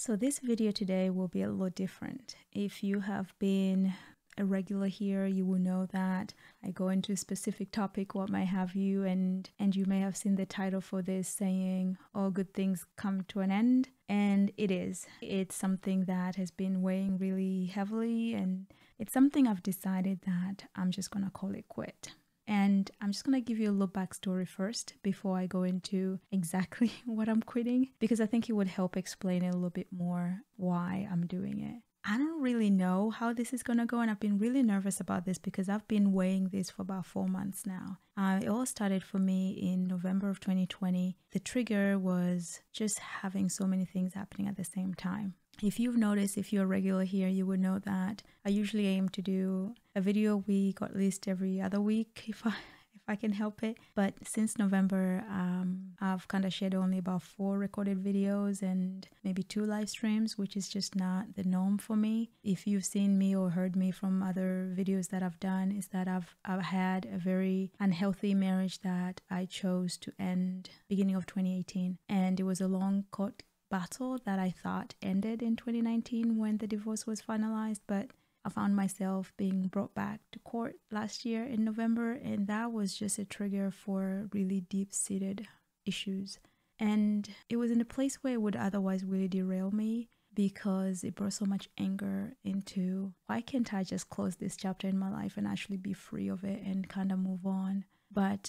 So this video today will be a little different. If you have been a regular here, you will know that I go into a specific topic, what might have you, and you may have seen the title for this saying, all good things come to an end. And it is. It's something that has been weighing really heavily, and it's something I've decided that I'm just gonna call it quit. And I'm just going to give you a little backstory first before I go into exactly what I'm quitting, because I think it would help explain a little bit more why I'm doing it. I don't really know how this is going to go, and I've been really nervous about this because I've been weighing this for about 4 months now. It all started for me in November of 2020. The trigger was just having so many things happening at the same time. If you've noticed, if you're a regular here, you would know that I usually aim to do a video a week or at least every other week if I can help it. But since November, I've kind of shared only about 4 recorded videos and maybe 2 live streams, which is just not the norm for me. If you've seen me or heard me from other videos that I've done, is that I've had a very unhealthy marriage that I chose to end beginning of 2018. And it was a long court battle that I thought ended in 2019 when the divorce was finalized, but I found myself being brought back to court last year in November, and that was just a trigger for really deep-seated issues. And it was in a place where it would otherwise really derail me because it brought so much anger into, why can't I just close this chapter in my life and actually be free of it and kind of move on? But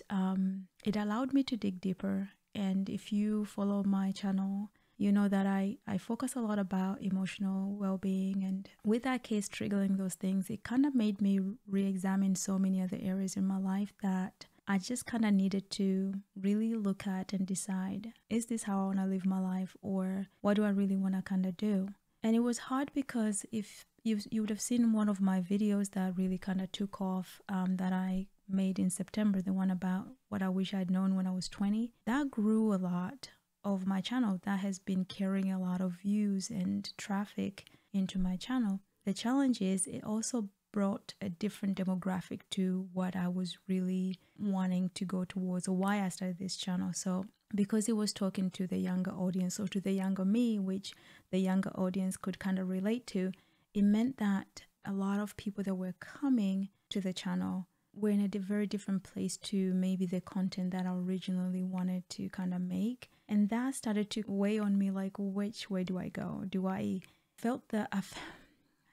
it allowed me to dig deeper. And if you follow my channel, you know that I focus a lot about emotional well-being, and with that case triggering those things, it kind of made me re-examine so many other areas in my life that I just kind of needed to really look at and decide, is this how I want to live my life, or what do I really want to kind of do? And it was hard because if you would have seen one of my videos that really kind of took off, that I made in September, the one about what I wish I'd known when I was 20, that grew a lot of my channel. That has been carrying a lot of views and traffic into my channel. The challenge is it also brought a different demographic to what I was really wanting to go towards, or why I started this channel. So because it was talking to the younger audience, or to the younger me, which the younger audience could kind of relate to, it meant that a lot of people that were coming to the channel were in a very different place to maybe the content that I originally wanted to kind of make. And that started to weigh on me, like, which way do I go? Do I felt that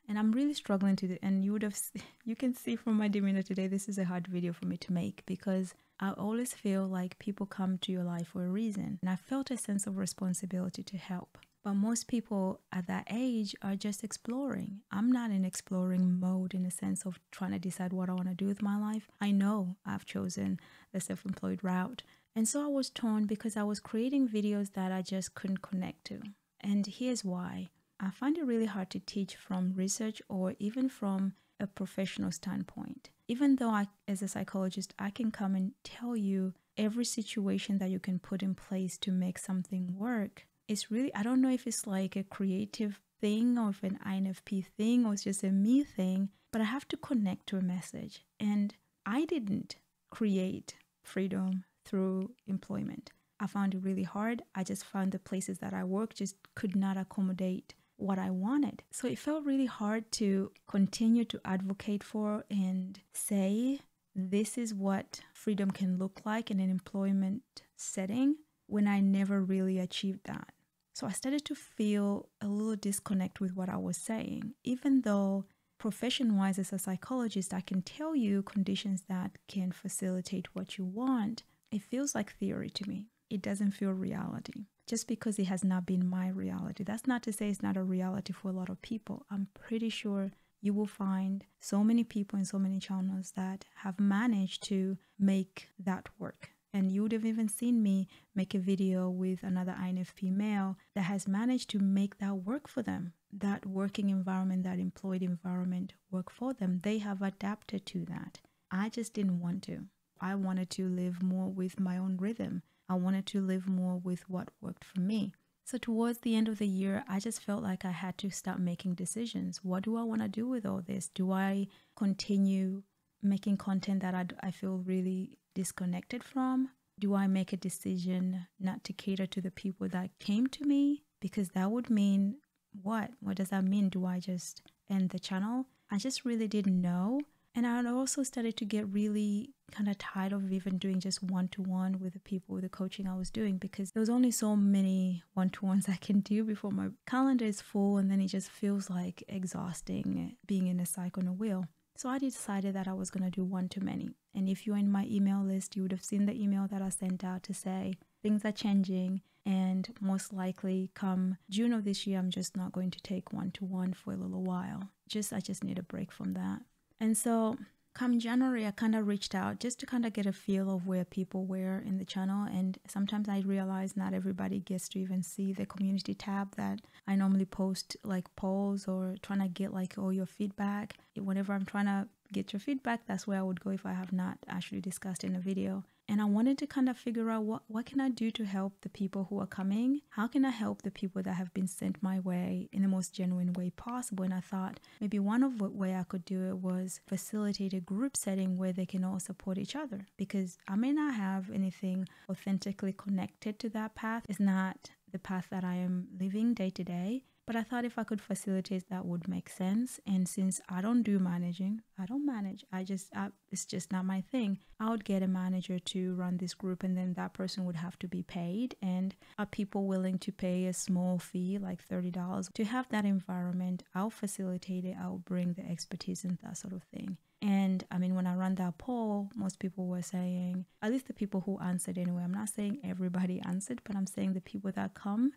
and I'm really struggling to, and you can see from my demeanor today, this is a hard video for me to make because I always feel like people come to your life for a reason. And I felt a sense of responsibility to help. But most people at that age are just exploring. I'm not in exploring mode in the sense of trying to decide what I want to do with my life. I know I've chosen the self-employed route. And so I was torn because I was creating videos that I just couldn't connect to. And here's why. I find it really hard to teach from research or even from a professional standpoint. Even though as a psychologist, I can come and tell you every situation that you can put in place to make something work. It's really, I don't know if it's like a creative thing or if an INFP thing or it's just a me thing, but I have to connect to a message. And I didn't create freedom through employment. I found it really hard. I just found the places that I work just could not accommodate what I wanted. So it felt really hard to continue to advocate for and say, this is what freedom can look like in an employment setting, when I never really achieved that. So I started to feel a little disconnect with what I was saying, even though profession-wise as a psychologist, I can tell you conditions that can facilitate what you want. It feels like theory to me. It doesn't feel reality. Just because it has not been my reality. That's not to say it's not a reality for a lot of people. I'm pretty sure you will find so many people in so many channels that have managed to make that work. And you would have even seen me make a video with another INFP male that has managed to make that work for them. That working environment, that employed environment work for them. They have adapted to that. I just didn't want to. I wanted to live more with my own rhythm. I wanted to live more with what worked for me. So towards the end of the year, I just felt like I had to start making decisions. What do I want to do with all this? Do I continue making content that I feel really disconnected from? Do I make a decision not to cater to the people that came to me? Because that would mean what does that mean? Do I just end the channel? I just really didn't know. And I also started to get really kind of tired of even doing just one-to-one with the people, with the coaching I was doing, because there was only so many one-to-ones I can do before my calendar is full, and then it just feels like exhausting being in a cycle on a wheel. So I decided that I was going to do one-to-many. And if you're in my email list, you would have seen the email that I sent out to say things are changing, and most likely come June of this year, I'm just not going to take one-to-one for a little while. I just need a break from that. And so come January, I kind of reached out just to kind of get a feel of where people were in the channel. And sometimes I realize not everybody gets to even see the community tab that I normally post, like polls or trying to get like all your feedback. Whenever I'm trying to get your feedback, that's where I would go if I have not actually discussed in a video. And I wanted to kind of figure out what can I do to help the people who are coming? How can I help the people that have been sent my way in the most genuine way possible? And I thought maybe one of the way I could do it was facilitate a group setting where they can all support each other, because I may not have anything authentically connected to that path. It's not the path that I am living day to day. But I thought if I could facilitate, that would make sense. And since I don't do managing, I don't manage. It's just not my thing. I would get a manager to run this group, and then that person would have to be paid. And are people willing to pay a small fee, like $30, to have that environment? I'll facilitate it. I'll bring the expertise and that sort of thing. And I mean, when I ran that poll, most people were saying, at least the people who answered anyway, I'm not saying everybody answered, but I'm saying the people that come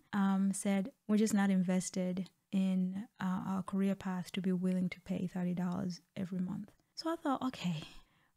said, we're just not invested in our career path to be willing to pay $30 every month. So I thought, okay,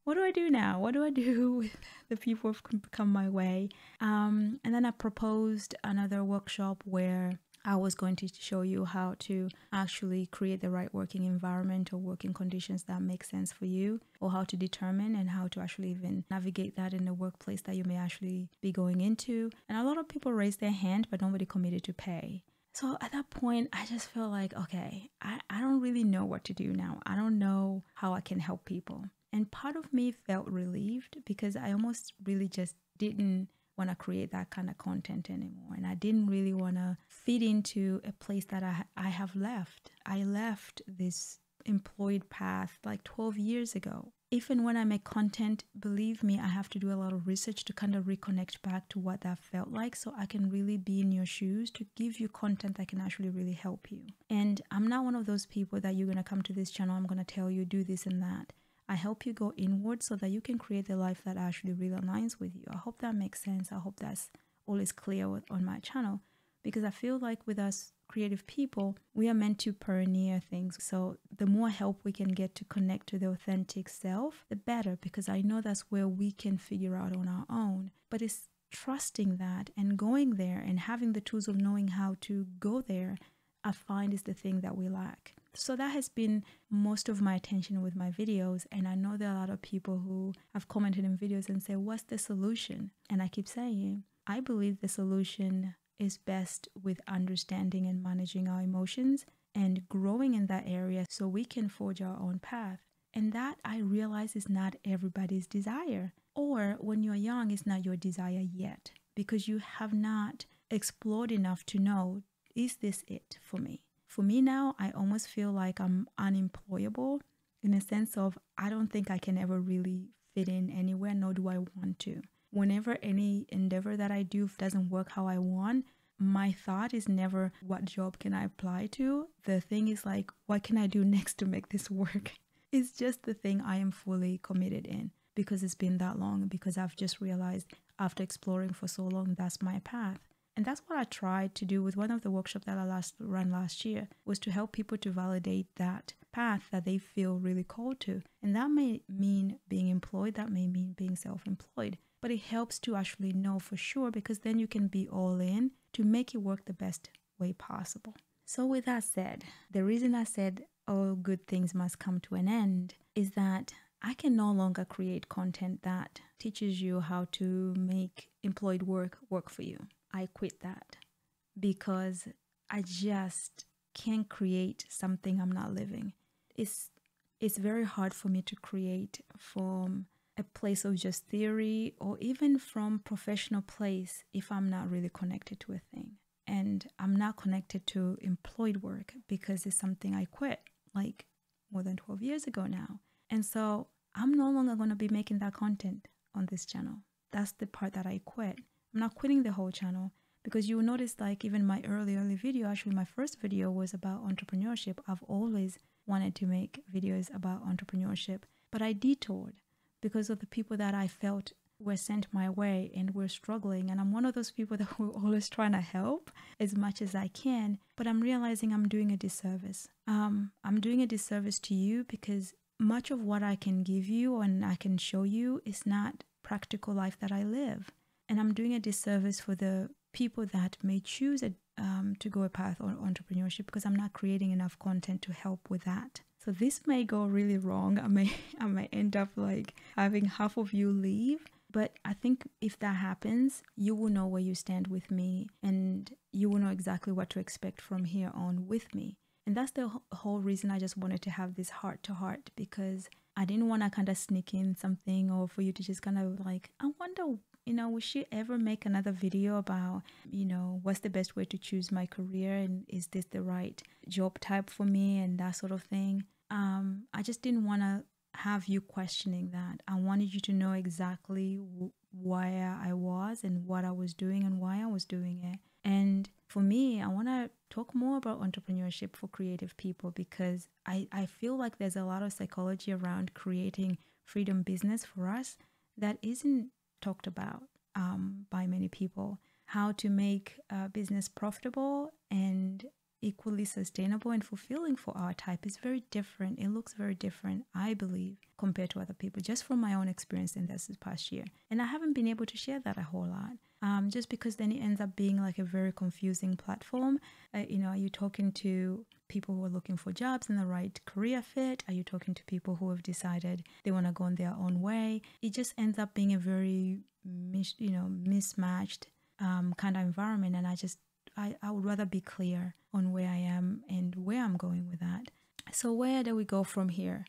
what do I do now? What do I do with the people who've come my way? And then I proposed another workshop where I was going to show you how to actually create the right working environment or working conditions that make sense for you, or how to determine and how to actually even navigate that in the workplace that you may actually be going into. And a lot of people raised their hand, but nobody committed to pay. So at that point, I just felt like, okay, I don't really know what to do now. I don't know how I can help people. And part of me felt relieved because I almost really just didn't want to create that kind of content anymore. And I didn't really want to fit into a place that I have left. I left this employed path like 12 years ago. Even when I make content, believe me, I have to do a lot of research to kind of reconnect back to what that felt like, so I can really be in your shoes to give you content that can actually really help you. And I'm not one of those people that you're going to come to this channel, I'm going to tell you do this and that. I help you go inward so that you can create the life that actually really aligns with you. I hope that makes sense. I hope that's always clear on my channel, because I feel like with us creative people, we are meant to pioneer things. So the more help we can get to connect to the authentic self, the better, because I know that's where we can figure out on our own. But it's trusting that and going there and having the tools of knowing how to go there, I find is the thing that we lack. So that has been most of my attention with my videos. And I know there are a lot of people who have commented in videos and say, what's the solution? And I keep saying, I believe the solution is best with understanding and managing our emotions and growing in that area so we can forge our own path. And that, I realize, is not everybody's desire. Or when you're young, it's not your desire yet, because you have not explored enough to know, is this it for me? For me now, I almost feel like I'm unemployable in a sense of I don't think I can ever really fit in anywhere, nor do I want to. Whenever any endeavor that I do doesn't work how I want, my thought is never, what job can I apply to? The thing is like, what can I do next to make this work? It's just the thing I am fully committed in, because it's been that long, because I've just realized after exploring for so long, that's my path. And that's what I tried to do with one of the workshops that I ran last year, was to help people to validate that path that they feel really called to. And that may mean being employed, that may mean being self-employed, but it helps to actually know for sure, because then you can be all in to make it work the best way possible. So with that said, the reason I said all good things must come to an end is that I can no longer create content that teaches you how to make employed work for you. I quit that because I just can't create something I'm not living. It's very hard for me to create from a place of just theory or even from professional place if I'm not really connected to a thing. And I'm not connected to employed work because it's something I quit like more than 12 years ago now. And so I'm no longer going to be making that content on this channel. That's the part that I quit. I'm not quitting the whole channel, because you will notice like even my early video, actually my first video was about entrepreneurship. I've always wanted to make videos about entrepreneurship, but I detoured because of the people that I felt were sent my way and were struggling. And I'm one of those people that were always trying to help as much as I can, but I'm realizing I'm doing a disservice. I'm doing a disservice to you because much of what I can give you and I can show you is not practical life that I live. And I'm doing a disservice for the people that may choose to go a path on entrepreneurship because I'm not creating enough content to help with that. So this may go really wrong. I may end up like having half of you leave. But I think if that happens, you will know where you stand with me and you will know exactly what to expect from here on with me. And that's the whole reason I just wanted to have this heart to heart, because I didn't want to kind of sneak in something or for you to just kind of like, I wonder, we should ever make another video about, what's the best way to choose my career and is this the right job type for me and that sort of thing. I just didn't want to have you questioning that. I wanted you to know exactly where I was and what I was doing and why I was doing it. And for me, I want to talk more about entrepreneurship for creative people because I feel like there's a lot of psychology around creating freedom business for us that isn't talked about by many people. How to make business profitable and equally sustainable and fulfilling for our type is very different. It looks very different, I believe, compared to other people, just from my own experience in this past year. And I haven't been able to share that a whole lot, just because then it ends up being like a very confusing platform. Are you talking to people who are looking for jobs and the right career fit? Are you talking to people who have decided they want to go on their own way? It just ends up being a very, mismatched kind of environment. And I would rather be clear on where I am and where I'm going with that. So where do we go from here?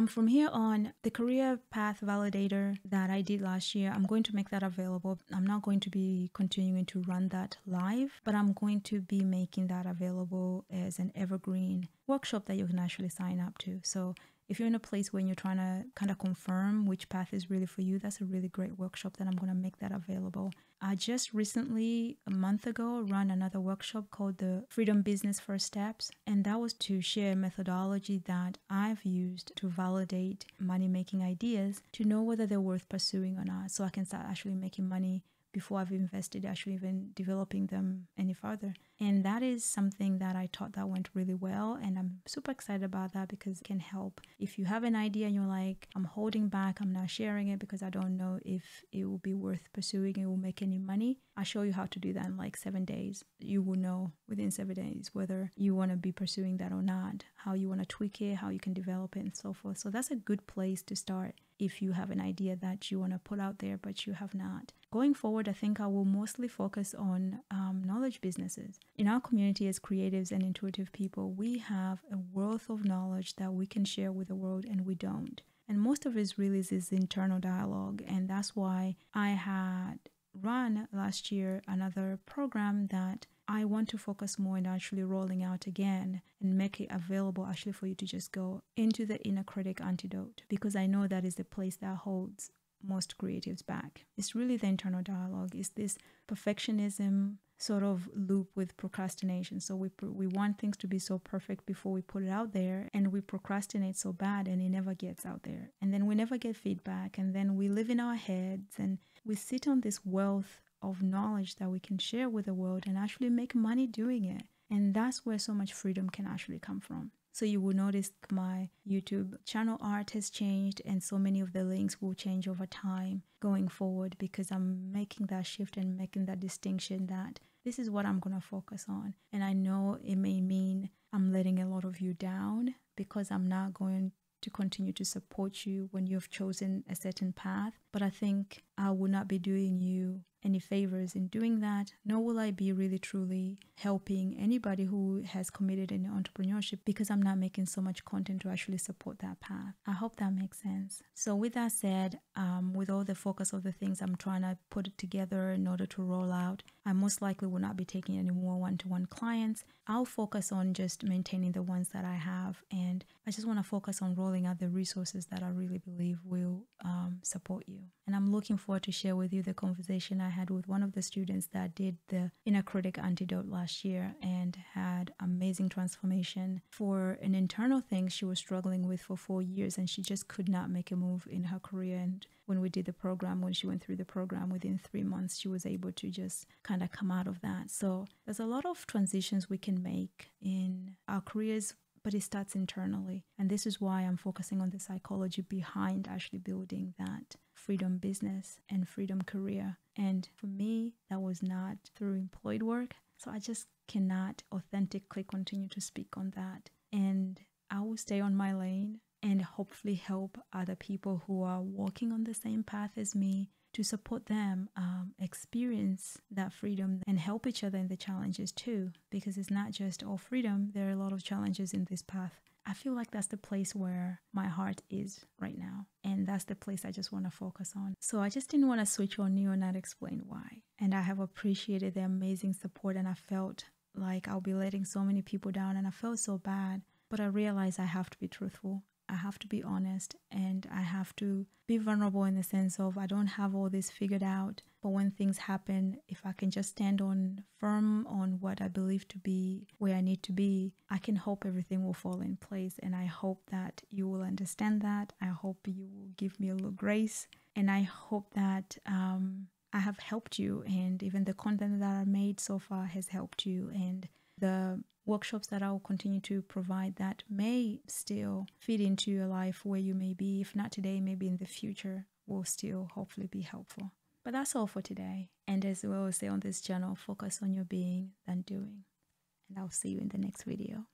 From here on, the career path validator that I did last year, I'm going to make that available. I'm not going to be continuing to run that live, but I'm going to be making that available as an evergreen workshop that you can actually sign up to. So if you're in a place where you're trying to kind of confirm which path is really for you, that's a really great workshop that I'm going to make that available. I just recently, a month ago, ran another workshop called the Freedom Business First Steps. And that was to share a methodology that I've used to validate money-making ideas to know whether they're worth pursuing or not. So I can start actually making money before I've invested actually even developing them any further. And that is something that I thought that went really well. And I'm super excited about that because it can help. If you have an idea and you're like, I'm holding back, I'm not sharing it because I don't know if it will be worth pursuing, it will make any money, I'll show you how to do that in like 7 days. You will know within 7 days whether you want to be pursuing that or not, how you want to tweak it, how you can develop it and so forth. So that's a good place to start if you have an idea that you want to put out there but you have not. Going forward, I think I will mostly focus on knowledge businesses. In our community as creatives and intuitive people, we have a wealth of knowledge that we can share with the world and we don't. And most of it really is this internal dialogue. And that's why I had run last year another program that I want to focus more on actually rolling out again and make it available actually for you to just go into the inner critic antidote, because I know that is the place that holds most creatives back. It's really the internal dialogue. It's this perfectionism sort of loop with procrastination. So we want things to be so perfect before we put it out there, and we procrastinate so bad and it never gets out there. And then we never get feedback, and then we live in our heads and we sit on this wealth of knowledge that we can share with the world and actually make money doing it. And that's where so much freedom can actually come from. So you will notice my YouTube channel art has changed, and so many of the links will change over time going forward, because I'm making that shift and making that distinction that this is what I'm going to focus on. And I know it may mean I'm letting a lot of you down because I'm not going to continue to support you when you've chosen a certain path, but I think I will not be doing you any favors in doing that, nor will I be really truly helping anybody who has committed in entrepreneurship, because I'm not making so much content to actually support that path. I hope that makes sense. So with that said, with all the focus of the things I'm trying to put it together in order to roll out, I most likely will not be taking any more one-to-one clients. I'll focus on just maintaining the ones that I have, and I just want to focus on rolling out the resources that I really believe will support you. And I'm looking forward to share with you the conversation I had with one of the students that did the Inner Critic Antidote last year and had amazing transformation for an internal thing she was struggling with for 4 years, and she just could not make a move in her career. And when we did the program, when she went through the program, within 3 months, she was able to just kind of come out of that. So there's a lot of transitions we can make in our careers, but it starts internally. And this is why I'm focusing on the psychology behind actually building that freedom business and freedom career. And for me, that was not through employed work. So I just cannot authentically continue to speak on that. And I will stay on my lane and hopefully help other people who are walking on the same path as me to support them experience that freedom and help each other in the challenges too, because it's not just all freedom. There are a lot of challenges in this path. I feel like that's the place where my heart is right now, and that's the place I just want to focus on. So I just didn't want to switch on you and not explain why. And I have appreciated the amazing support, and I felt like I'll be letting so many people down, and I felt so bad, but I realized I have to be truthful. I have to be honest, and I have to be vulnerable in the sense of I don't have all this figured out. But when things happen, if I can just stand on firm on what I believe to be where I need to be, I can hope everything will fall in place. And I hope that you will understand that. I hope you will give me a little grace. And I hope that I have helped you, and even the content that I made so far has helped you, and the workshops that I will continue to provide that may still fit into your life where you may be, if not today, maybe in the future, will still hopefully be helpful. But that's all for today. And as we always say on this channel, focus on your being than doing. And I'll see you in the next video.